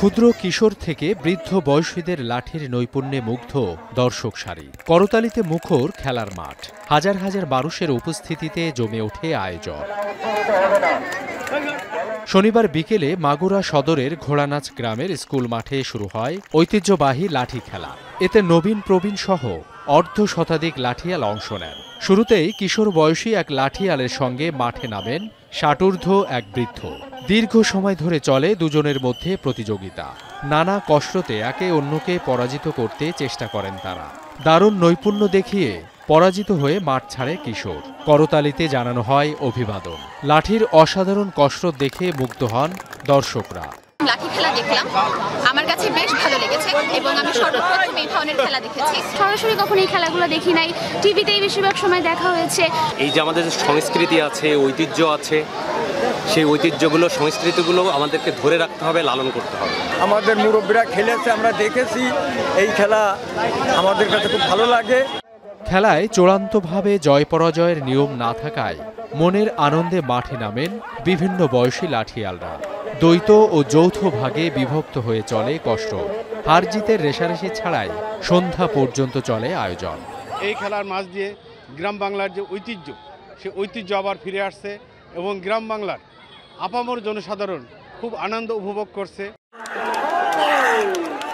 ক্ষুদ্র কিশোর থেকে বৃদ্ধ বয়সীদের লাঠির নৈপুণ্যে মুগ্ধ দর্শক সারি। করতালিতে মুখর খেলার মাঠ, হাজার হাজার মানুষের উপস্থিতিতে জমে ওঠে আয়োজন। শনিবার বিকেলে মাগুরা সদরের ঘোড়ানাচ গ্রামের স্কুল মাঠে শুরু হয় ঐতিহ্যবাহী লাঠি খেলা। এতে নবীন প্রবীণ সহ অর্ধ শতাধিক লাঠিয়াল অংশ নেন। শুরুতেই কিশোর বয়সী এক লাঠিয়ালের সঙ্গে মাঠে নামেন ষাটোর্ধ্ব এক বৃদ্ধ। দীর্ঘ সময় ধরে চলে দুজনের মধ্যে প্রতিযোগিতা। নানা কসরতে একে অন্যকে পরাজিত করতে চেষ্টা করেন তারা। দারুণ নৈপুণ্য দেখিয়ে পরাজিত হয়ে মাঠ ছাড়ে কিশোর। করতালিতে জানানো হয় অভিবাদন। লাঠির অসাধারণ কসরত দেখে মুগ্ধ হন দর্শকরা। লাঠি খেলা দেখলাম, আমার কাছে বেশ ভালো লেগেছে এবং আমি সর্বপ্রথম এই ধরনের খেলা দেখেছি। সরাসরি কখনো এই খেলাগুলো দেখি নাই, টিভিতেই বেশিরভাগ সময় দেখা হয়েছে। এই যে আমাদের সংস্কৃতি আছে, ঐতিহ্য আছে, সেই ঐতিহ্যগুলো সংস্কৃতিগুলো আমাদেরকে ধরে রাখতে হবে, লালন করতে হবে। আমাদের মুরব্বীরা খেলেছে, আমরা দেখেছি। এই খেলা আমাদের কাছে খুব ভালো লাগে। খেলায় চূড়ান্তভাবে জয় পরাজয়ের নিয়ম না থাকায় মনের আনন্দে মাঠে নামেন বিভিন্ন বয়সী লাঠিয়ালরা। দ্বৈত ও যৌথ ভাগে বিভক্ত হয়ে চলে কসরত। হার জিতের রেষারেষি ছাড়াই সন্ধ্যা পর্যন্ত চলে আয়োজন। এই খেলার মাঝ দিয়ে গ্রাম বাংলার যে ঐতিহ্য, সে ঐতিহ্য আবার ফিরে আসছে এবং গ্রাম বাংলার আপামর জনসাধারণ খুব আনন্দ উপভোগ করছে।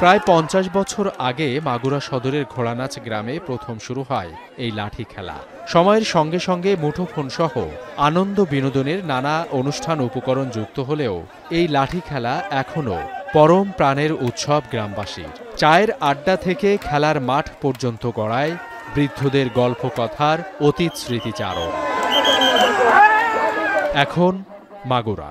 প্রায় 50 বছর আগে মাগুরা সদরের ঘোড়ানাচ গ্রামে প্রথম শুরু হয় এই লাঠি খেলা। সময়ের সঙ্গে সঙ্গে মুঠোফোন সহ আনন্দ বিনোদনের নানা অনুষ্ঠান উপকরণ যুক্ত হলেও এই লাঠি খেলা এখনও পরম প্রাণের উৎসব গ্রামবাসীর। চায়ের আড্ডা থেকে খেলার মাঠ পর্যন্ত গড়ায় বৃদ্ধদের গল্প কথার অতীত স্মৃতিচারণ। এখন মাগুরা।